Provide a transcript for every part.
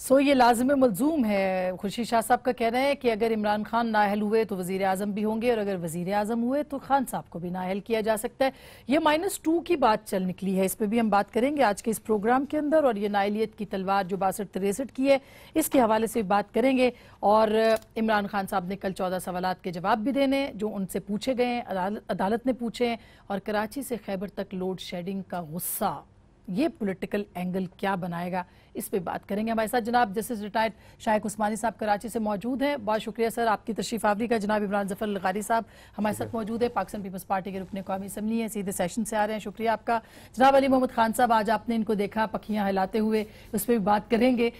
سو یہ لازم ملزوم ہے. خورشید شاہ صاحب کا کہنا ہے کہ اگر عمران خان نااہل ہوئے تو وزیر اعظم بھی ہوں گے، اور اگر وزیر اعظم ہوئے تو خان صاحب کو بھی نااہل کیا جا سکتا ہے. یہ -2 کی بات چل نکلی ہے، اس پہ بھی ہم بات کریں گے آج کے اس پروگرام کے اندر، اور یہ نااہلیت کی تلوار جو 62-63 کی ہے اس کے حوالے سے بھی بات کریں گے. اور عمران خان صاحب نے کل 14 سوالات کے جواب بھی دینے جو ان سے پوچھے گئے ہیں، عدالت نے پوچھے ہیں. اور کراچی سے خیبر تک لوڈ شیڈنگ کا غصہ، یہ پولیٹیکل اینگل کیا بنائے گا، اس پہ بات کریں گے. ہمارے ساتھ جناب جسٹس ریٹائرڈ شائق عثمانی صاحب کراچی سے موجود ہیں. بہت شکریہ سر آپ کی تشریف آوری کا. جناب عمران ظفر لغاری صاحب ہمارے ساتھ موجود ہے، پاکستان پیپلز پارٹی کے رکن قومی اسمبلی ہیں، سیدھے سیشن سے آ رہے ہیں، شکریہ آپ کا. جناب علی محمد خان صاحب، آج آپ نے ان کو دیکھا پکھیاں ہلاتے ہوئے، اس پہ بھی بات کریں گے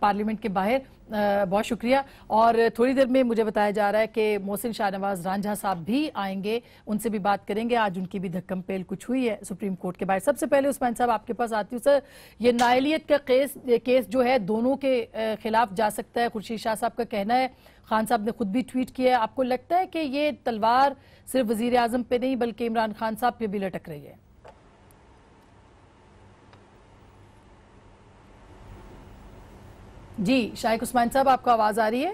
پارلیمنٹ کے باہر. بہت شکریہ. اور تھوڑی دیر میں مجھے بتایا جا رہا ہے کہ محسن شاہ نواز رانجھا صاحب بھی آئیں گے، ان سے بھی بات کریں گے. آج ان کی بھی دھکم پیل کچھ ہوئی ہے سپریم کورٹ کے باہر. سب سے پہلے عثمان صاحب آپ کے پاس آتی ہوں. سر، یہ نااہلیت کا کیس جو ہے دونوں کے خلاف جا سکتا ہے، خورشید شاہ صاحب کا کہنا ہے. خان صاحب نے خود بھی ٹویٹ کیا ہے. آپ کو لگتا ہے کہ یہ تلوار صرف وزیر اعظم پہ نہیں بلکہ عمران خان صاحب پہ بھی لٹک رہی ہے؟ جی شائق عثمان صاحب، آپ کو آواز آ رہی ہے؟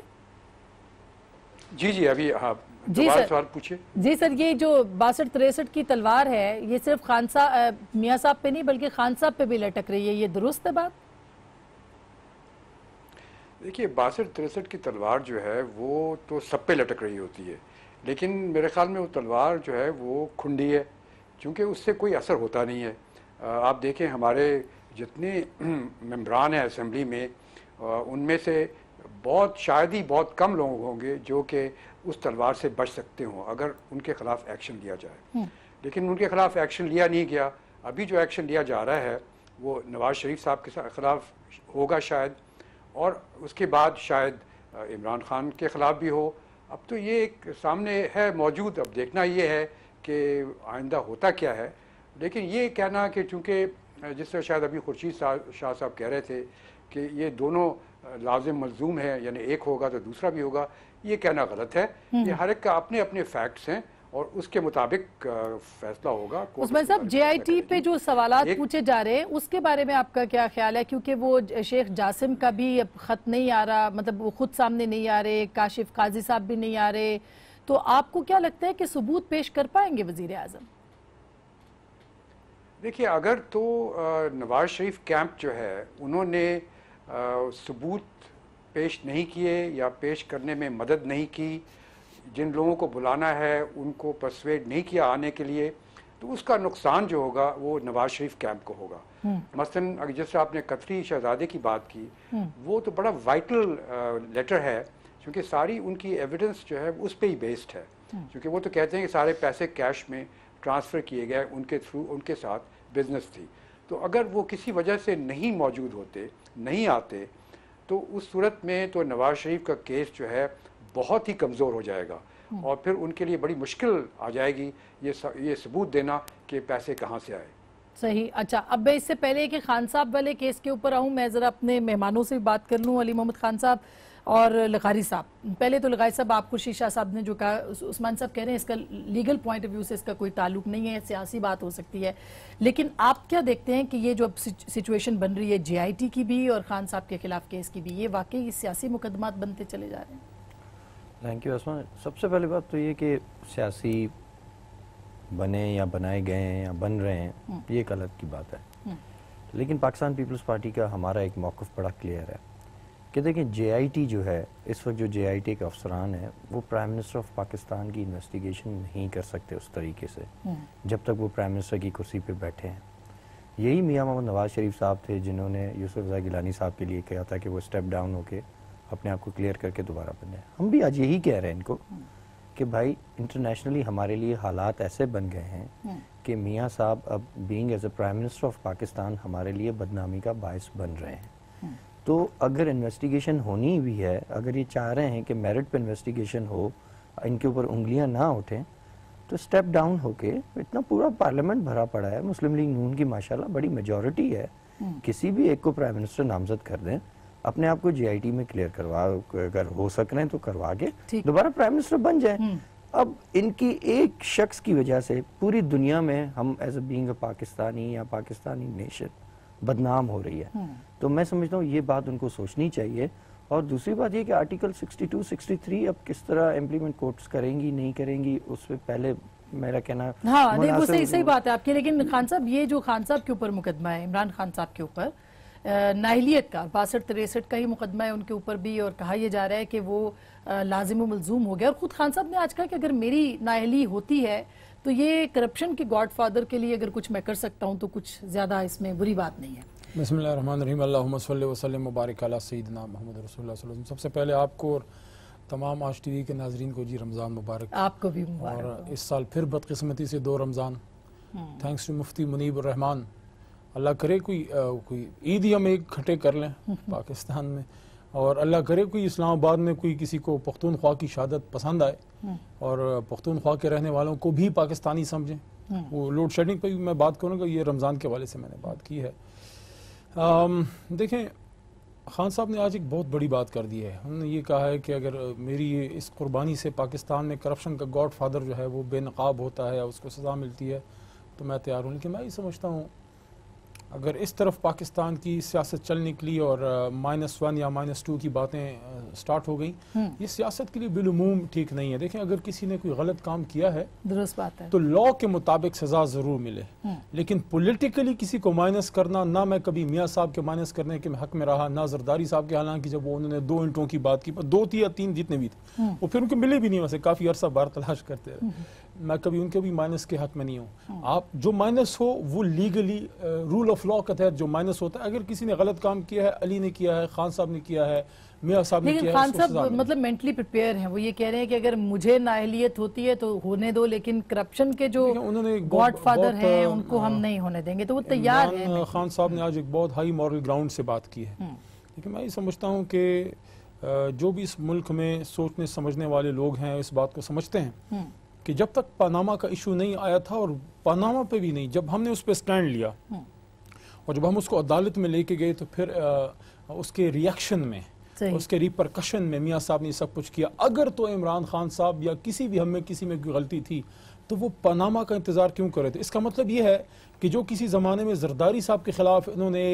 جی ابھی جی سر، سوال پوچھے. جی سر، یہ جو 62-63 کی تلوار ہے یہ صرف خان صاحب میاں صاحب پہ نہیں بلکہ خان صاحب پہ بھی لٹک رہی ہے، یہ درست ہے بات؟ دیکھیے 62-63 کی تلوار جو ہے وہ تو سب پہ لٹک رہی ہوتی ہے، لیکن میرے خیال میں وہ تلوار جو ہے وہ کھنڈی ہے، چونکہ اس سے کوئی اثر ہوتا نہیں ہے. آپ دیکھیں ہمارے جتنے ممبران ہیں اسمبلی میں، ان میں سے شاید ہی بہت کم لوگ ہوں گے جو کہ اس تلوار سے بچ سکتے ہوں اگر ان کے خلاف ایکشن لیا جائے. لیکن ان کے خلاف ایکشن لیا نہیں گیا. ابھی جو ایکشن لیا جا رہا ہے وہ نواز شریف صاحب کے خلاف ہوگا شاید، اور اس کے بعد شاید عمران خان کے خلاف بھی ہو. اب تو یہ ایک سامنے ہے موجود، اب دیکھنا یہ ہے کہ آئندہ ہوتا کیا ہے. لیکن یہ کہنا کہ چونکہ جس طرح شاید ابھی خورشید شاہ صاحب کہہ رہے تھے کہ یہ دونوں لازم ملزوم ہیں، یعنی ایک ہوگا تو دوسرا بھی ہوگا، یہ کہنا غلط ہے. یہ ہر ایک کا اپنے اپنے فیکٹس ہیں اور اس کے مطابق فیصلہ ہوگا. عثمان صاحب، جے آئی ٹی پہ جو سوالات پوچھے جا رہے ہیں اس کے بارے میں آپ کا کیا خیال ہے؟ کیونکہ وہ شیخ جاسم کا بھی خط نہیں آ رہا، مطلب وہ خود سامنے نہیں آ رہے، کاشف قاضی صاحب بھی نہیں آ رہے، تو آپ کو کیا لگتا ہے کہ ثبوت پیش کر پائیں گے وزیر اعظم؟ دیکھیے اگر تو نواز شریف کیمپ جو ہے انہوں نے ثبوت پیش نہیں کیے یا پیش کرنے میں مدد نہیں کی، جن لوگوں کو بلانا ہے ان کو پرسویڈ نہیں کیا آنے کے لیے، تو اس کا نقصان جو ہوگا وہ نواز شریف کیمپ کو ہوگا. مثلاً اگر جیسے آپ نے قطری شہزادے کی بات کی، وہ تو بڑا وائٹل لیٹر ہے، کیونکہ ساری ان کی ایویڈنس جو ہے اس پہ ہی بیسڈ ہے. کیونکہ وہ تو کہتے ہیں کہ سارے پیسے کیش میں ٹرانسفر کیے گئے، ان کے تھرو ان کے ساتھ بزنس تھی. تو اگر وہ کسی وجہ سے نہیں موجود ہوتے، نہیں آتے، تو اس صورت میں تو نواز شریف کا کیس جو ہے بہت ہی کمزور ہو جائے گا، اور پھر ان کے لیے بڑی مشکل آ جائے گی یہ ثبوت دینا کہ پیسے کہاں سے آئے. صحیح. اچھا، اب میں اس سے پہلے کہ خان صاحب والے کیس کے اوپر آؤں، میں ذرا اپنے مہمانوں سے بات کر لوں، علی محمد خان صاحب اور لغاری صاحب. پہلے تو لغاری صاحب، آپ خورشید شاہ صاحب نے جو کہا، عثمان صاحب کہہ رہے ہیں اس کا لیگل پوائنٹ آف ویو سے اس کا کوئی تعلق نہیں ہے، سیاسی بات ہو سکتی ہے، لیکن آپ کیا دیکھتے ہیں کہ یہ جو اب سچویشن بن رہی ہے جے آئی ٹی کی بھی اور خان صاحب کے خلاف کیس کی بھی، یہ واقعی سیاسی مقدمات بنتے چلے جا رہے ہیں؟ تھینک یو عثمان. سب سے پہلی بات تو یہ کہ سیاسی بنے یا بنائے گئے ہیں یا بن رہے ہیں، یہ ایک الگ کی بات ہے. لیکن پاکستان پیپلز پارٹی کا ہمارا ایک موقف بڑا کلیئر ہے کہ دیکھیں جے آئی ٹی جو ہے اس وقت، جو جے آئی ٹی کے افسران ہیں وہ پرائم منسٹر آف پاکستان کی انویسٹیگیشن نہیں کر سکتے اس طریقے سے جب تک وہ پرائم منسٹر کی کرسی پہ بیٹھے ہیں. یہی میاں محمد نواز شریف صاحب تھے جنہوں نے یوسف رضا گیلانی صاحب کے لیے کہا تھا کہ وہ اسٹیپ ڈاؤن ہو کے اپنے آپ کو کلیئر کر کے دوبارہ بنے. ہم بھی آج یہی کہہ رہے ہیں ان کو کہ بھائی انٹرنیشنلی ہمارے لیے حالات ایسے بن گئے ہیں کہ میاں صاحب اب being as a prime minister of Pakistan ہمارے لیے بدنامی کا باعث بن رہے ہیں. تو اگر انویسٹیگیشن ہونی بھی ہے، اگر یہ چاہ رہے ہیں کہ میرٹ پہ انویسٹیگیشن ہو، ان کے اوپر انگلیاں نہ اٹھیں، تو اسٹیپ ڈاؤن ہو کے، اتنا پورا پارلیمنٹ بھرا پڑا ہے، مسلم لیگ نون کی ماشاءاللہ بڑی میجورٹی ہے، کسی بھی ایک کو پرائم منسٹر نامزد کر دیں، اپنے آپ کو جے آئی ٹی میں کلیئر کروا، اگر ہو سک رہے ہیں تو کروا کے دوبارہ پرائم منسٹر بن جائیں. اب ان کی ایک شخص کی وجہ سے پوری دنیا میں ہم as a being a Pakistani یا پاکستانی نیشن بدنام ہو رہی ہے. تو میں سمجھتا ہوں یہ بات ان کو سوچنی چاہیے. اور دوسری بات یہ کہ آرٹیکل 62 63 اب کس طرح امپلیمنٹ کورٹس کریں گی نہیں کریں گی اس پہ پہلے میرا کہنا ہاں نہیں وہ صحیح بات ہے آپ کی. لیکن خان صاحب یہ جو خان صاحب کے اوپر مقدمہ ہے عمران خان صاحب کے اوپر نااہلیت کا 62-63 کا ہی مقدمہ ہے ان کے اوپر بھی, اور کہا یہ جا رہا ہے کہ وہ لازم و ملزوم ہو گیا. اور خود خان صاحب نے آج کہا کہ اگر میری نااہلی ہوتی ہے تو یہ کرپشن کے گاڈ فادر کے لیے اگر کچھ میں کر سکتا ہوں تو کچھ زیادہ اس میں بری بات نہیں ہے. بسم اللہ الرحمن الرحیم. اللہم صلی وسلم وبارک علی سیدنا محمد رسول اللہ صلی اللہ علیہ وسلم. سب سے پہلے آپ کو اور تمام آج ٹی وی کے ناظرین کو جی رمضان مبارک. آپ کو بھی مبارک. اور اس سال پھر بدقسمتی سے 2 رمضان. تھینکس ٹو مفتی منیب الرحمان. اللہ کرے کوئی عید ہی ہم ایک کھٹے کر لیں پاکستان میں, اور اللہ کرے کوئی اسلام آباد میں کوئی کسی کو پختونخوا کی شہادت پسند آئے اور پختونخوا کے رہنے والوں کو بھی پاکستانی سمجھیں. وہ لوڈ شیڈنگ پہ بھی میں بات کروں گا, یہ رمضان کے حوالے سے میں نے بات کی ہے. دیکھیں خان صاحب نے آج ایک بہت بڑی بات کر دی ہے. انہوں نے یہ کہا ہے کہ اگر میری اس قربانی سے پاکستان میں کرپشن کا گاڈ فادر جو ہے وہ بے نقاب ہوتا ہے, اس کو سزا ملتی ہے تو میں تیار ہوں. لیکن میں یہ سمجھتا ہوں اگر اس طرف پاکستان کی سیاست چل نکلی اور -1 یا -2 کی باتیں سٹارٹ ہو گئیں, یہ سیاست کے لیے بالعموم ٹھیک نہیں ہے. دیکھیں اگر کسی نے کوئی غلط کام کیا ہے درست بات ہے تو لا کے مطابق سزا ضرور ملے, لیکن پولیٹیکلی کسی کو مائنس کرنا, نہ میں کبھی میاں صاحب کے مائنس کرنے کے حق میں رہا, نہ زرداری صاحب کے, حالانکہ جب انہوں نے 2 اینٹوں کی بات کی, 2 تھی یا 3 جتنے بھی تھے وہ پھر ان کو ملے بھی نہیں, ویسے کافی عرصہ بار تلاش کرتے رہے. میں کبھی ان کے بھی مائنس کے حق میں نہیں ہوں. آپ جو مائنس ہو وہ لیگلی رول آف لا کے تحت جو مائنس ہوتا ہے, اگر کسی نے غلط کام کیا ہے, علی نے کیا ہے, خان صاحب نے کیا ہے, میاں صاحب نے کیا ہے, لیکن خان صاحب مطلب مینٹلی پریپیئر ہیں, وہ یہ کہہ رہے ہیں کہ اگر مجھے نااہلیت ہوتی ہے تو ہونے دو, لیکن کرپشن کے جو گاڈ فادر ہیں ان کو ہم نہیں ہونے دیں گے, تو وہ تیار ہیں. خان صاحب نے آج ایک بہت ہائی مورل گراؤنڈ سے بات کی ہے. لیکن میں یہ سمجھتا ہوں کہ جو بھی اس ملک میں سوچنے سمجھنے والے لوگ ہیں اس بات کو سمجھتے ہیں کہ جب تک پاناما کا ایشو نہیں آیا تھا, اور پاناما پہ بھی نہیں, جب ہم نے اس پہ سٹینڈ لیا اور جب ہم اس کو عدالت میں لے کے گئے تو پھر اس کے ریاکشن میں, اس کے ریپرکشن میں میاں صاحب نے سب کچھ کیا. اگر تو عمران خان صاحب یا کسی بھی ہم میں کسی میں کوئی غلطی تھی تو وہ پاناما کا انتظار کیوں کر رہے تھے؟ اس کا مطلب یہ ہے کہ جو کسی زمانے میں زرداری صاحب کے خلاف انہوں نے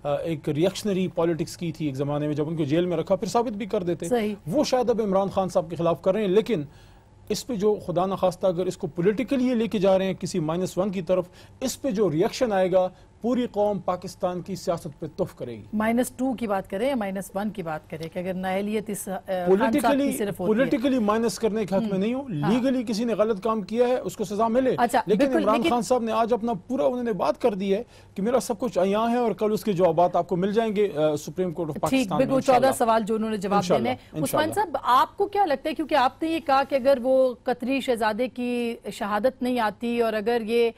ایک ریئیکشنری پالیٹکس کی تھی ایک زمانے میں, جب ان کو جیل میں رکھا پھر ثابت بھی کر دیتے, وہ شاید اب عمران خان صاحب کے خلاف کر رہے ہیں. لیکن اس پہ جو خدا نخواستہ اگر اس کو پولیٹیکلی لے کے جا رہے ہیں کسی -1 کی طرف, اس پہ جو ریئیکشن آئے گا پوری قوم پاکستان کی سیاست پہ تف کرے گی. -2 کی بات کریں یا -1 کی بات کریں کہ اگر نااہلیت اس خان صاحب کی صرف ہوتی ہے, پولیٹیکلی مائنس کرنے کے حق میں نہیں ہوں, لیگلی کسی نے غلط کام کیا ہے اس کو سزا ملے. لیکن عمران خان صاحب نے آج اپنا پورا انہوں نے بات کر دی ہے کہ میرا سب کچھ یہاں ہے اور کل اس کے جوابات آپ کو مل جائیں گے سپریم کورٹ آف پاکستان میں. بالکل 14 سوال جو انہوں نے جواب دینے. عثمان صاحب آپ کو کیا لگتا ہے, کیونکہ آپ نے یہ کہا کہ اگر وہ قطری شہزادے کی شہادت نہیں آتی اور اگر یہ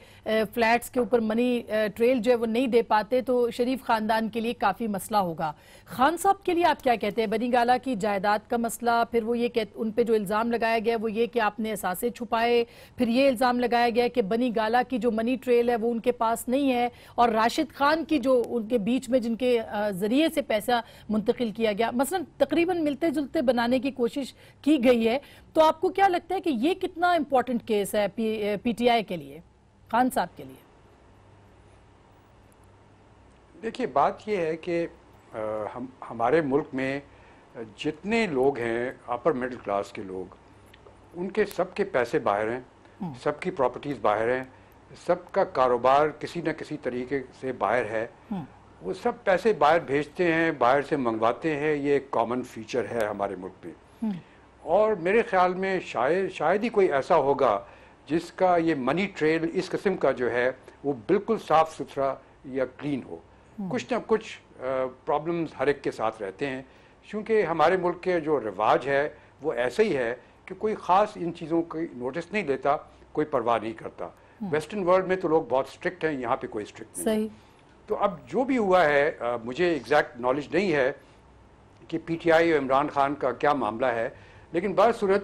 فلیٹس کے اوپر منی ٹریل جو ہے وہ نہیں دے پاتے تو شریف خاندان کے لیے کافی مسئلہ ہوگا. خان صاحب کے لیے آپ کیا کہتے ہیں؟ بنی گالہ کی جائیداد کا مسئلہ, پھر وہ یہ ان پہ جو الزام لگایا گیا وہ یہ کہ آپ نے اثاثے چھپائے, پھر یہ الزام لگایا گیا کہ بنی گالہ کی جو منی ٹریل ہے وہ ان کے پاس نہیں ہے, اور راشد خان کی جو ان کے بیچ میں جن کے ذریعے سے پیسہ منتقل کیا گیا, مثلا تقریباً ملتے جلتے بنانے کی کوشش کی گئی ہے. تو آپ کو کیا لگتا ہے کہ یہ کتنا امپورٹنٹ کیس ہے پی ٹی آئی کے لیے, خان صاحب کے لیے؟ دیکھیے بات یہ ہے کہ ہمارے ملک میں جتنے لوگ ہیں اپر مڈل کلاس کے لوگ, ان کے سب کے پیسے باہر ہیں, سب کی پراپرٹیز باہر ہیں, سب کا کاروبار کسی نہ کسی طریقے سے باہر ہے. وہ سب پیسے باہر بھیجتے ہیں, باہر سے منگواتے ہیں. یہ ایک کامن فیچر ہے ہمارے ملک میں. اور میرے خیال میں شاید ہی کوئی ایسا ہوگا جس کا یہ منی ٹریل اس قسم کا جو ہے وہ بالکل صاف ستھرا یا کلین ہو. کچھ نہ کچھ پرابلمز ہر ایک کے ساتھ رہتے ہیں, چونکہ ہمارے ملک کے جو رواج ہے وہ ایسا ہی ہے کہ کوئی خاص ان چیزوں کی نوٹس نہیں لیتا, کوئی پرواہ نہیں کرتا. ویسٹرن ورلڈ میں تو لوگ بہت اسٹرکٹ ہیں, یہاں پہ کوئی اسٹرکٹ نہیں. تو اب جو بھی ہوا ہے, مجھے ایگزیکٹ نالج نہیں ہے کہ پی ٹی آئی اور عمران خان کا کیا معاملہ ہے, لیکن بہرصورت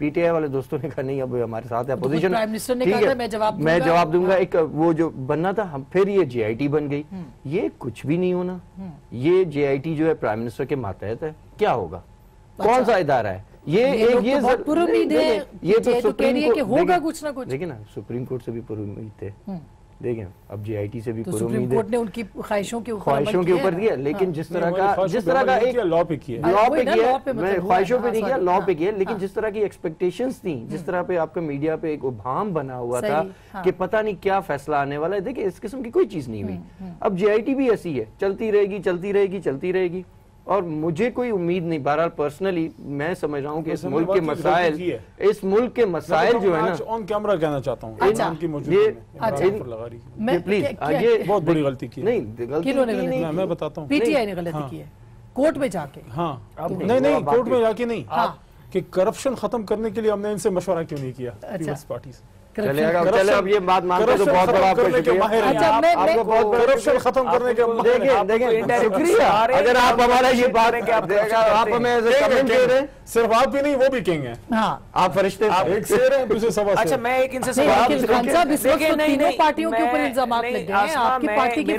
پی ٹی آئی والے دوستوں نے کہا نہیں اب ہمارے ساتھ اپوزیشن، پرائم منسٹر نے کہا تھا میں جواب دوں گا، ایک وہ جو بننا تھا پھر یہ جے آئی ٹی بن گئی. یہ کچھ بھی نہیں ہونا، یہ جے آئی ٹی جو ہے پرائم منسٹر کے ماتحت ہے. کیا ہوگا؟ کون سا ادارہ ہے یہ پر امید ہے، یہ تو سپریم کورٹ ہوگا کچھ نہ کچھ. دیکھیں نا سپریم کورٹ سے بھی پر امید تھے، دیکھیں اب جے آئی ٹی سے بھی پر سپریم امید ہے، کورٹ نے ان کی خواہشوں کے اوپر دیا. لیکن جس طرح کا ایک لا پہ کیا لا پہ کیا، میں خواہشوں پہ نہیں کیا، لا پہ کیا. لیکن جس طرح کی ایکسپیکٹیشنز تھیں، جس طرح پہ آپ کا میڈیا پہ ایک ابہام بنا ہوا تھا کہ پتہ نہیں کیا فیصلہ آنے والا ہے، دیکھیں اس قسم کی کوئی چیز نہیں ہوئی. اب جے آئی ٹی بھی ایسی ہے، چلتی رہے گی چلتی رہے گی چلتی رہے گی. اور مجھے کوئی امید نہیں، بہرحال پرسنلی میں سمجھ رہا ہوں کہ اس ملک کے مسائل جو ہے نا، آن کیمرہ کہنا چاہتا ہوں ان کی موجودگی میں پلیز یہ بہت بڑی غلطی کی ہے. نہیں غلطی نہیں، میں بتاتا ہوں پی ٹی آئی نے غلطی کی ہے کورٹ میں جا کے. ہاں نہیں کورٹ میں جا کے نہیں، کہ کرپشن ختم کرنے کے لیے ہم نے ان سے مشورہ کیوں نہیں کیا پیپلز پارٹی سے. چلے اب یہ بات مانتے تو بہت بڑا آپ کو شکریہ، آپ کو بہت بڑا کرپشن ختم کرنے کے دیکھیں شکریہ. اگر آپ ہمارا یہ بات آپ ہمیں کمنٹ دے رہے ہیں، صرف آپ بھی نہیں وہ بھی کہیں گے، آپ فرشتے ایک شیر ہیں دوسرے سوا سے. اچھا میں ایک ان سے سوال تینوں پارٹیوں کے اوپر الزامات لگ گئے ہیں، آپ کی پارٹی کی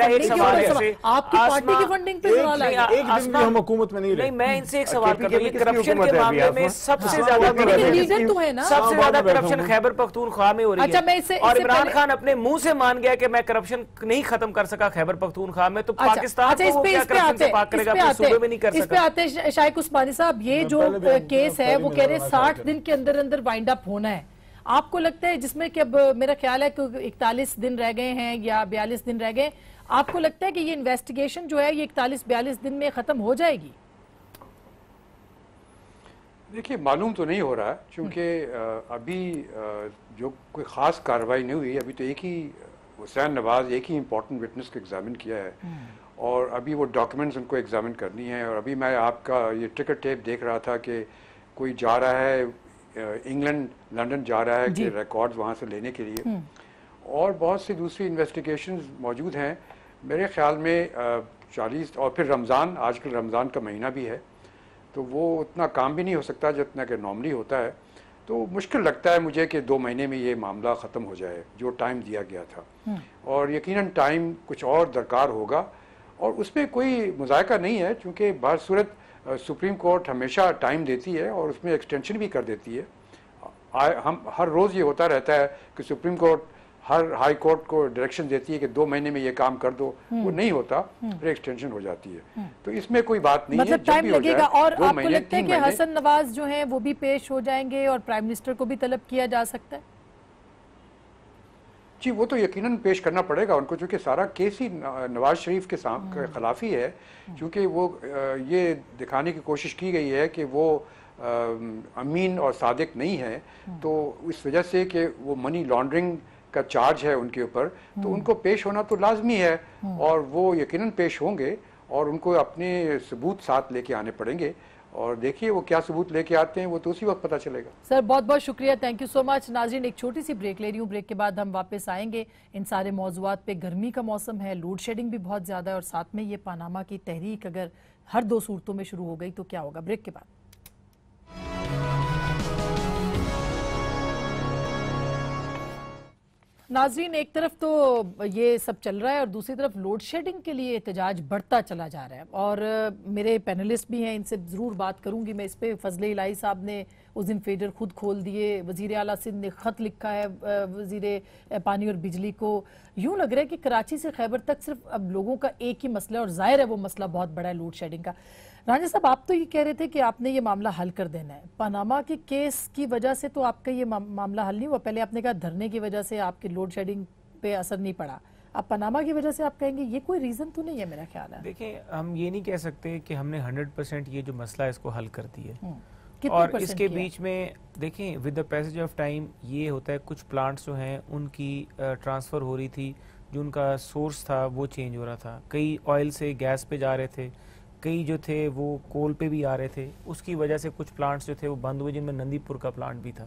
فنڈنگ پہ سوال آئے. ایک دن بھی ہم حکومت میں نہیں رہے. میں ان سے ایک سوال کرتا ہوں، یہ کرپشن کے معاملے میں سب سے زیادہ کرپشن خیبر پختونخوا میں ہو رہی ہے، اور عمران خان اپنے منہ سے مان گیا کہ میں کرپشن نہیں ختم کر سکا خیبر پختونخوا میں، تو پاکستان کو وہ کیا کرپشن سے پاک کرے گا اپنے صوبے میں نہیں کر سکا. اس پہ آتے ہیں شائق عثمانی صاحب، یہ جو کیس ہے وہ کہہ رہے 60 دن کے اندر اندر وائنڈ اپ ہونا ہے. آپ کو لگتا ہے جس میں کہ اب میرا خیال ہے کہ 41 دن رہ گئے ہیں یا 42 دن رہ گئے، آپ کو لگتا ہے کہ یہ انویسٹیگیشن جو ہے یہ 41-42 دن میں ختم ہو جائے گی؟ دیکھیے معلوم تو نہیں ہو رہا ہے، چونکہ ابھی جو کوئی خاص کارروائی نہیں ہوئی. ابھی تو ایک ہی حسین نواز ایک ہی امپورٹنٹ وٹنس کو ایگزامن کیا ہے، اور ابھی وہ ڈاکیومنٹس ان کو ایگزامن کرنی ہے. اور ابھی میں آپ کا یہ ٹکٹ ٹیپ دیکھ رہا تھا کہ کوئی جا رہا ہے انگلینڈ، لنڈن جا رہا ہے کہ ریکارڈز وہاں سے لینے کے لیے، اور بہت سی دوسری انویسٹیگیشنز موجود ہیں. میرے خیال میں 40، اور پھر رمضان، آج کل رمضان کا مہینہ بھی ہے، تو وہ اتنا کام بھی نہیں ہو سکتا جتنا کہ نارملی ہوتا ہے. تو مشکل لگتا ہے مجھے کہ 2 مہینے میں یہ معاملہ ختم ہو جائے جو ٹائم دیا گیا تھا. اور یقیناً ٹائم کچھ اور درکار ہوگا، اور اس میں کوئی مذائقہ نہیں ہے، چونکہ بہر صورت سپریم کورٹ ہمیشہ ٹائم دیتی ہے اور اس میں ایکسٹینشن بھی کر دیتی ہے. ہم ہر روز یہ ہوتا رہتا ہے کہ سپریم کورٹ ہر ہائی کورٹ کو ڈائریکشن دیتی ہے کہ 2 مہینے میں یہ کام کر دو، وہ نہیں ہوتا، پھر ایکسٹینشن ہو جاتی ہے. تو اس میں کوئی بات نہیں ہے، مطلب ٹائم لگے گا. اور آپ کو لگتا ہے کہ 2 حسن نواز جو ہیں وہ بھی پیش ہو جائیں گے اور پرائم منسٹر کو بھی طلب کیا جا سکتا ہے؟ جی وہ تو یقیناً پیش کرنا پڑے گا ان کو، چونکہ سارا کیس ہی نواز شریف کے خلاف ہی ہے. چونکہ وہ یہ دکھانے کی کوشش کی گئی ہے کہ وہ امین اور صادق نہیں ہے، تو اس وجہ سے کہ وہ منی لانڈرنگ کا چارج ہے ان کے اوپر، تو ان کو پیش ہونا تو لازمی ہے، اور وہ یقیناً پیش ہوں گے، اور ان کو اپنے ثبوت ساتھ لے کے آنے پڑیں گے. اور دیکھیے وہ کیا ثبوت لے کے آتے ہیں، وہ تو اسی وقت پتہ چلے گا. سر بہت بہت شکریہ، تھینک یو سو مچ. ناظرین ایک چھوٹی سی بریک لے رہی ہوں، بریک کے بعد ہم واپس آئیں گے ان سارے موضوعات پہ. گرمی کا موسم ہے، لوڈ شیڈنگ بھی بہت زیادہ ہے، اور ساتھ میں یہ پاناما کی تحریک اگر ہر 2 صورتوں میں شروع ہو گئی تو کیا ہوگا. بریک کے بعد. ناظرین ایک طرف تو یہ سب چل رہا ہے اور دوسری طرف لوڈ شیڈنگ کے لیے احتجاج بڑھتا چلا جا رہا ہے، اور میرے پینلسٹ بھی ہیں، ان سے ضرور بات کروں گی میں اس پہ. فضل الہی صاحب نے اس دن فیڈر خود کھول دیے، وزیر اعلیٰ سندھ نے خط لکھا ہے وزیر پانی اور بجلی کو. یوں لگ رہا ہے کہ کراچی سے خیبر تک صرف اب لوگوں کا ایک ہی مسئلہ ہے، اور ظاہر ہے وہ مسئلہ بہت بڑا ہے لوڈ شیڈنگ کا. رانجھا صاحب آپ تو یہ کہہ رہے تھے کہ آپ نے یہ معاملہ حل کر دینا ہے. پاناما کے کیس کی وجہ سے تو آپ کا یہ معاملہ حل نہیں ہوا. پہلے آپ نے کہا دھرنے کی وجہ سے آپ کی لوڈ شیڈنگ پہ اثر نہیں پڑا، اب پاناما کی وجہ سے آپ کہیں گے یہ کوئی ریزن تو نہیں ہے میرا خیال ہے. دیکھیں ہم یہ نہیں کہہ سکتے کہ ہم نے 100% یہ جو مسئلہ ہے اس کو حل کر دی ہے، اور اس کے بیچ میں دیکھیں with the passage of time یہ ہوتا ہے کچھ پلانٹس جو ہیں ان کی ٹرانسفر ہو رہی تھی، جو ان کا سورس تھا وہ چینج ہو رہا تھا. کئی آئل سے گیس پہ جا رہے تھے، کئی جو تھے وہ کول پہ بھی آ رہے تھے, اس کی وجہ سے کچھ پلانٹس جو تھے وہ بند ہوئے, جن میں نندی پور کا پلانٹ بھی تھا.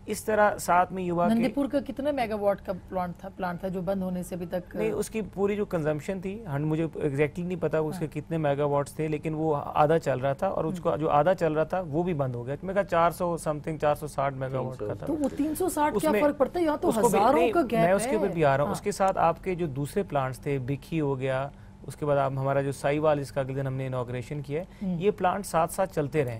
اس طرح ساتھ میں یہ ہوا کہ نندی پور کا کتنے میگا واٹ کا پلانٹ تھا جو بند ہونے سے ابھی تک؟ نہیں, اس کی پوری جو کنزمپشن تھی مجھے ایگزیکٹلی نہیں پتا اس کے کتنے میگا واٹس تھے, لیکن وہ آدھا چل رہا تھا, اور اس کو جو آدھا چل رہا تھا وہ بھی بند ہو گیا. میں کہا 400 سمتھنگ 460 میگا واٹ کا تھا. تو وہ 360 کیا فرق پڑتا ہے, یہاں تو اس کو ہزاروں کا گیپ ہے. میں اس کے اوپر بھی آ رہا ہوں. اس کے ساتھ آپ کے جو دوسرے پلانٹس تھے, بکھی ہو گیا, اس کے بعد ہمارا جو سائی وال اس کا اگلے دن ہم نے انوگریشن کیا ہے, یہ پلانٹ ساتھ ساتھ چلتے رہے.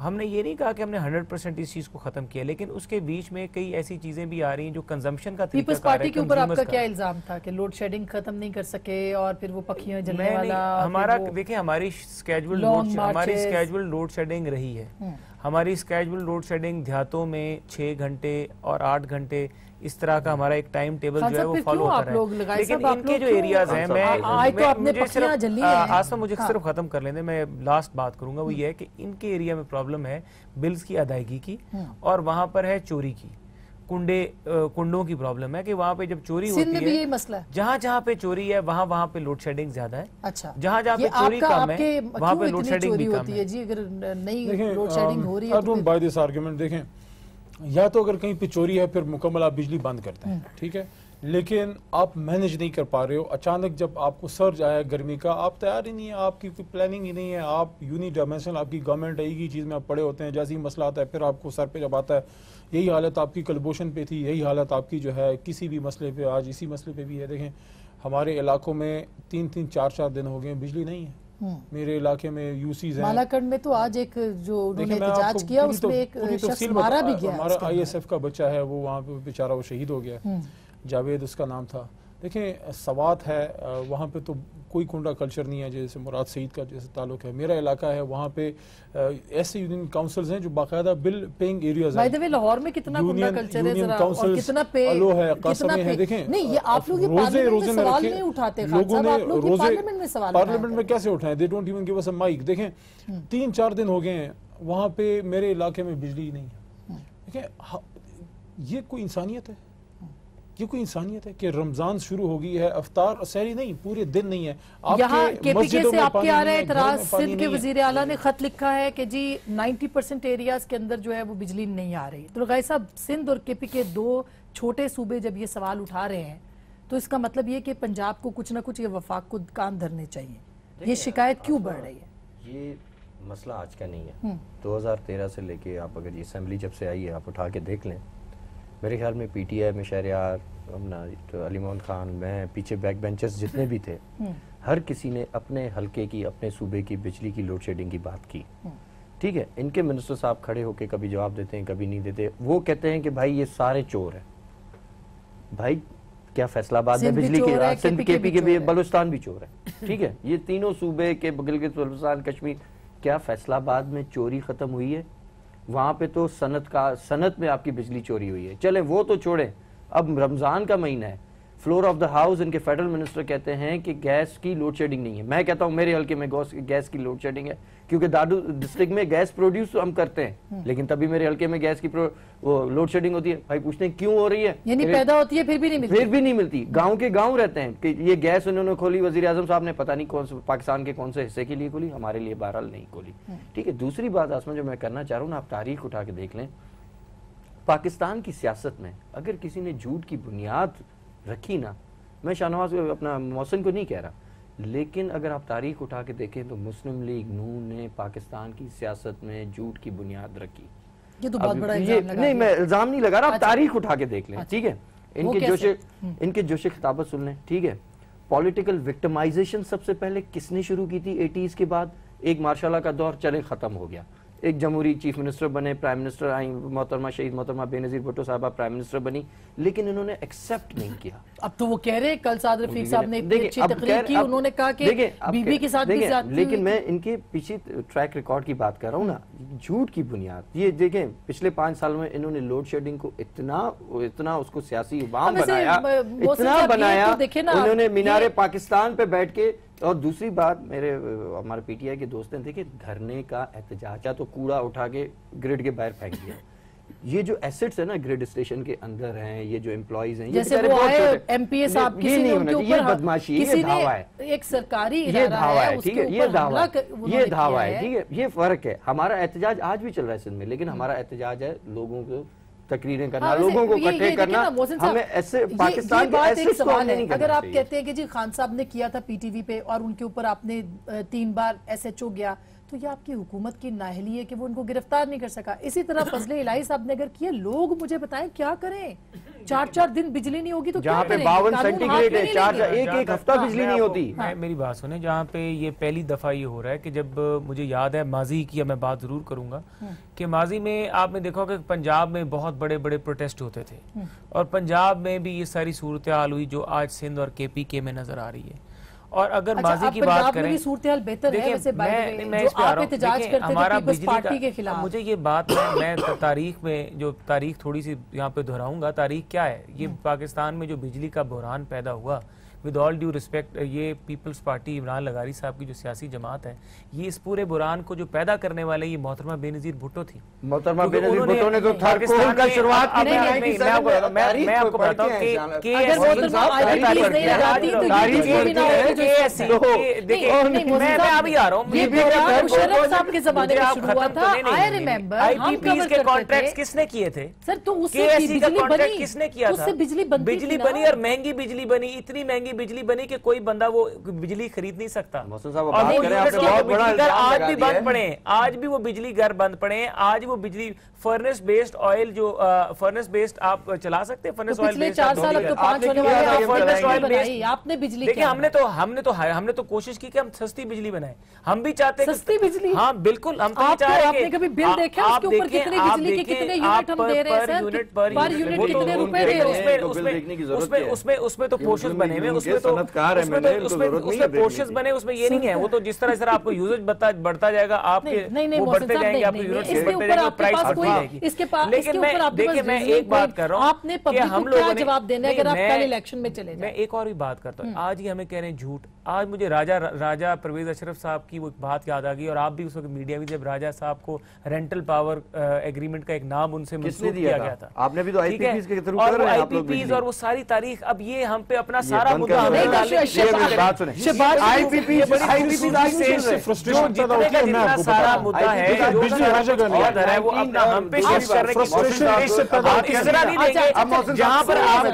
ہم نے یہ نہیں کہا کہ ہم نے 100% اس چیز کو ختم کیا, لیکن اس کے بیچ میں کئی ایسی چیزیں بھی آ رہی ہیں جو کنزمپشن کا طریقہ پیپلز پارٹی کے اوپر آپ کا کیا الزام تھا کہ لوڈ شیڈنگ ختم نہیں کر سکے, اور پھر وہ پکھیاں جلنے والا؟ ہمارا دیکھیں, ہماری اسکیجول لوڈ شیڈنگ رہی ہے. ہماری اسکیجول لوڈ شیڈنگ دیہاتوں میں 6 گھنٹے اور 8 گھنٹے اس طرح کا ہمارا ایک ٹائم ٹیبل جو ہے وہ فالو ہوتا ہے. لیکن ان کے جو ایریاز ہیں, آسا مجھے صرف ختم کر لیں دیں, میں لاسٹ بات کروں گا, وہ یہ ہے کہ ان کے ایریا میں پرابلم ہے بلز کی ادائیگی کی, اور وہاں پر ہے چوری کی, کنڈوں کی پرابلم ہے کہ وہاں پہ جب چوری ہوتی ہے, جہاں جہاں پہ چوری ہے وہاں پہ لوڈ شیڈنگ زیادہ ہے. اچھا, جہاں جہاں پہ چوری کم ہے وہاں پہ لوڈ شیڈنگ بھی کم ہے. جی اگر نہیں لوڈ شیڈنگ ہو رہی ہے تو بائی دس آرگیومنٹ دیکھیں, یا تو اگر کہیں پہ چوری ہے پھر مکمل آپ بجلی بند کرتے ہیں, ٹھیک ہے, لیکن آپ مینج نہیں کر پا رہے ہو. اچانک جب آپ کو سرج آیا گرمی کا, آپ تیار ہی نہیں ہے, آپ کی کوئی پلاننگ ہی نہیں ہے, آپ یونی ڈائمینشنل آپ کی گورنمنٹ ایک ہی چیز میں آپ پڑے ہوتے ہیں, جیسے ہی مسئلہ آتا ہے پھر آپ کو سر پہ جب آتا ہے. یہی حالت آپ کی کلبوشن پہ تھی, یہی حالت آپ کی جو ہے کسی بھی مسئلے پہ, آج اسی مسئلے پہ بھی ہے. دیکھیں ہمارے علاقوں میں 3-3 4-4 دن ہو گئے بجلی نہیں ہے. میرے علاقے میں یوسیز ہیں, مالاکنڈ میں تو آج ایک جو انہوں نے احتجاج کیا اس میں ایک شخص مارا بھی گیا. ہمارا آئی ایس ایف کا بچہ ہے, وہ وہاں پہ بیچارہ وہ شہید ہو گیا, جاوید اس کا نام تھا. دیکھیں سوات ہے, وہاں پہ تو کوئی کنڈا کلچر نہیں ہے, جیسے مراد سعید کا جیسے تعلق ہے. میرا علاقہ ہے, وہاں پہ ایسے یونین کاؤنسلز ہیں جو باقاعدہ بل پیئنگ ایریاز ہیں. بائی دی وے لاہور میں کتنا کنڈا کلچر ہے ذرا, اور کتنا پے ہے, قاسمی ہے. دیکھیں نہیں, یہ آپ لوگ یہ پارلیمنٹ میں سوال نہیں اٹھاتے خان صاحب, آپ لوگ یہ پارلیمنٹ میں سوال اٹھاتے ہیں. پارلیمنٹ میں کیسے اٹھائیں, they don't even give us a mic. دیکھیں 3-4 دن ہو گئے ہیں وہاں پہ میرے علاقے میں بجلی نہیں ہے. دیکھیں یہ کوئی انسانیت ہے, یہ کوئی انسانیت ہے کہ رمضان شروع ہو گئی ہے, افطار سحری نہیں, پورے دن نہیں ہے. یہاں کے پی کے سے آپ کے آ رہے اعتراض, سندھ کے وزیر اعلیٰ نے خط لکھا ہے کہ جی 90% ایریاز کے اندر جو ہے وہ بجلی نہیں آ رہی. تو لغائی صاحب, سندھ اور کے پی کے 2 چھوٹے صوبے جب یہ سوال اٹھا رہے ہیں تو اس کا مطلب یہ کہ پنجاب کو کچھ نہ کچھ یہ وفاق کو کان دھرنے چاہیے. یہ شکایت کیوں بڑھ رہی ہے؟ یہ مسئلہ آج کا نہیں ہے, 2013 سے لے کے آپ اگر یہ اسمبلی جب سے آئی ہے آپ اٹھا کے دیکھ لیں, میرے خیال میں پی ٹی آئی میں شہریار, علی محمد خان, میں, پیچھے بیک بینچرز جتنے بھی تھے, ہر کسی نے اپنے حلقے کی, اپنے صوبے کی بجلی کی لوڈ شیڈنگ کی بات کی. ٹھیک ہے, ان کے منسٹر صاحب کھڑے ہو کے کبھی جواب دیتے ہیں کبھی نہیں دیتے. وہ کہتے ہیں کہ بھائی یہ سارے چور ہیں. بھائی کیا فیصلہ آباد میں بجلی کی, سندھ کے پی کے بھی, بلوچستان بھی چور ہے. ٹھیک ہے, یہ تینوں صوبے کے گلگت بلوچستان کشمیر, کیا فیصلہ آباد میں چوری ختم ہوئی ہے؟ وہاں پہ تو صنعت میں آپ کی بجلی چوری ہوئی ہے. چلیں وہ تو چھوڑیں, اب رمضان کا مہینہ ہے, فلور آف دا ہاؤس ان کے فیڈرل منسٹر کہتے ہیں کہ گیس کی لوڈ شیڈنگ نہیں ہے. میں کہتا ہوں میرے حلقے میں گیس کی لوڈ شیڈنگ ہے, کیونکہ دادو ڈسٹرکٹ میں گیس پروڈیوس ہم کرتے ہیں, لیکن تبھی میرے حلقے میں گیس کی لوڈ شیڈنگ ہوتی ہے. بھائی پوچھتے ہیں کیوں ہو رہی ہے, یعنی پیدا ہوتی ہے پھر بھی نہیں ملتی. گاؤں کے گاؤں رہتے ہیں کہ یہ گیس انہوں نے کھولی, وزیر اعظم صاحب نے پتہ نہیں کون سے پاکستان کے کون سے حصے کے لیے کھولی, ہمارے لیے بہرحال نہیں کھولی. ٹھیک ہے, دوسری بات آسمان جو میں کرنا چاہ رہا ہوں نا, آپ تاریخ اٹھا کے دیکھ لیں, پاکستان کی سیاست میں اگر کسی نے جھوٹ کی بنیاد رکھی نا, میں شاہنواز اپنا محسن کو نہیں کہہ رہا, لیکن اگر آپ تاریخ اٹھا کے دیکھیں تو مسلم لیگ نون نے پاکستان کی سیاست میں جھوٹ کی بنیاد رکھی. یہ تو بہت بڑا الزام لگا, نہیں میں الزام نہیں لگا رہا, آپ تاریخ اٹھا کے دیکھ لیں. ٹھیک ہے, ان کے جوش خطابت سن لیں. ٹھیک ہے, پولیٹیکل وکٹمائزیشن سب سے پہلے کس نے شروع کی تھی 80s کے بعد؟ ایک مارشاء اللہ کا دور چلے ختم ہو گیا, ایک جمہوری چیف منسٹر بنے, پرائم منسٹر آئیں, محترمہ شہید محترمہ بے نظیر بھٹو صاحبہ پرائم منسٹر بنی, لیکن انہوں نے ایکسیپٹ نہیں کیا. اب تو وہ کہہ رہے ہیں, کل سعد رفیق صاحب نے اتنی اچھی تقریر کی, انہوں نے کہا کہ بی بی کے ساتھ بھی زیادتی, لیکن میں ان کے پیچھے ٹریک ریکارڈ کی بات کر رہا ہوں نا, جھوٹ کی بنیاد. یہ دیکھیں پچھلے 5 سال میں انہوں نے لوڈ شیڈنگ کو اتنا اس کو سیاسی عوام بنایا, اتنا بنایا, انہوں نے مینار پاکستان پہ بیٹھ کے. اور دوسری بات, ہمارے پی ٹی آئی کے دوست ہیں, دیکھیں دھرنے کا احتجاج تو کوڑا اٹھا کے گرڈ کے باہر پھینک دیا. یہ جو ایسٹس ہیں نا گریڈ اسٹیشن کے اندر ہیں، یہ جو امپلائیز ہیں، جیسے وہ آئے ایم پی اے صاحب کسی نے ان کے اوپر بدماشی، کسی یہ دھاوا ہے، نے ایک سرکاری یہ ادارہ دھاوا ہے ہے، اس ٹھیک کے ہے، یہ اوپر دھاوا حملہ ہے، یہ دھاوا ہے، ٹھیک ہے، یہ فرق ہے۔ ہمارا احتجاج آج بھی چل رہا ہے سندھ میں، لیکن ہمارا احتجاج ہے لوگوں کو تقریریں کرنا، لوگوں کو اکٹھے کرنا، ہمیں ایسے پاکستان کے ایسے سوال نہیں کرنا۔ اگر آپ کہتے ہیں کہ جی خان صاحب نے کیا تھا پی ٹی وی پہ اور ان کے اوپر آپ نے 3 بار ایس ایچ او گیا، تو یہ آپ کی حکومت کی نااہلی ہے کہ وہ ان کو گرفتار نہیں کر سکا۔ اسی طرح فضل الہی صاحب نے اگر کیا، لوگ مجھے بتائیں کیا کریں؟ 4 دن بجلی نہیں ہوگی تو کیا جہاں پہ کریں؟ 52 سینٹی گریڈ ہے، ایک ہفتہ بجلی نہیں ہوتی۔ میری بات سنیں، جہاں پہ یہ پہلی دفعہ یہ ہو رہا ہے کہ جب مجھے یاد ہے ماضی کی، میں بات ضرور کروں گا کہ ماضی میں آپ نے دیکھا کہ پنجاب میں بہت بڑے بڑے پروٹیسٹ ہوتے تھے، اور پنجاب میں بھی یہ ساری صورتحال ہوئی جو آج سندھ اور کے پی کے میں نظر آ رہی ہے۔ اور اگر ماضی کی بات کریں، صورتحال بہتر ہے ویسے میں اس پہ آ رہا ہوں، ہمارا بجلی کے خلاف، مجھے یہ بات میں تاریخ میں جو تاریخ تھوڑی سی یہاں پہ دہراؤں گا، تاریخ کیا ہے، یہ پاکستان میں جو بجلی کا بحران پیدا ہوا، ود آل ڈیو ریسپیکٹ، یہ پیپلز پارٹی عمران لغاری صاحب کی جو سیاسی جماعت ہے، یہ اس پورے بحران کو جو پیدا کرنے والے یہ محترمہ بے نظیر بھٹو تھی۔ محترمہ بے نظیر بھٹو نے تو تھرکول کا شروعات کی، میں آپ کو بتاتا ہوں کہ اگر محترمہ IPPs نہیں لگاتی تو یہ بھی نہ ہوگی۔ میں ابھی آ رہا ہوں، یہ بحران مشرف صاحب کے زمانے میں شروع ہوا تھا، I remember، ہم کور کے کرتے کانٹریکٹس تھے۔ کس نے کیے تھے؟ سر تو اس سے KSC کا بجلی کانٹریکٹ بنی، کس نے کیا تھا؟ اس سے بجلی بنتی، بجلی بنی اور مہنگی بجلی بنی، اتنی مہنگی بجلی بنی کہ کوئی بندہ وہ بجلی خرید نہیں سکتا۔ آج بھی بند پڑے ہیں، آج بھی وہ بجلی گھر بند پڑے ہیں، آج وہ بجلی فرنس بیسڈ آئل جو فرنس بیسڈ آپ چلا سکتے ہیں، فرنس آئل پچھلے 4 سال اب تو 5 ہونے والے آپ نے بجلی، دیکھیں ہم نے تو کوشش کی کہ ہم سستی بجلی بنائیں، ہم بھی چاہتے ہیں سستی بجلی، ہاں بالکل، ہم تو چاہ رہے ہیں آپ نے کبھی بل دیکھا اس کے اوپر کتنے بجلی کے کتنے یونٹ ہم دے رہے ہیں سر، پر یونٹ کتنے روپے دے رہے ہیں؟ اس میں تو پورشنز بنے ہوئے، اس میں پورشنز بنے، اس میں یہ نہیں ہے، وہ تو جس طرح آپ کو یوزج بڑھتا جائے گا، آپ کے وہ بڑھتے جائیں گے، آپ کے یونٹس بڑھتے جائیں گے، پرائس بڑھتی جائے گی۔ لیکن میں ایک بات کر رہا ہوں آپ نے پبلک کو کیا جواب دینا ہے اگر آپ کل الیکشن میں چلے جائیں؟ میں ایک اور بھی بات کرتا ہوں، آج ہی ہمیں کہہ رہے ہیں جھوٹ۔ آج مجھے راجہ پرویز اشرف صاحب کی وہ بات یاد آ گئی، اور آپ بھی اس وقت میڈیا میں جب راجہ صاحب کو رینٹل پاور ایگریمنٹ کا ایک نام ان سے منسوخ کیا گیا تھا، آپ نے بھی تو آئی پی پیز کے تھرو اور کر رہے ہیں آپ لوگ IPPs اور وہ ساری تاریخ، اب یہ ہم پہ اپنا سارا مدعا بات سنیں، سارا مدعا ہے وہ اپنا ہم پہ شفٹ کرنے کی کوشش، اس طرح نہیں دیں گے جہاں پر آپ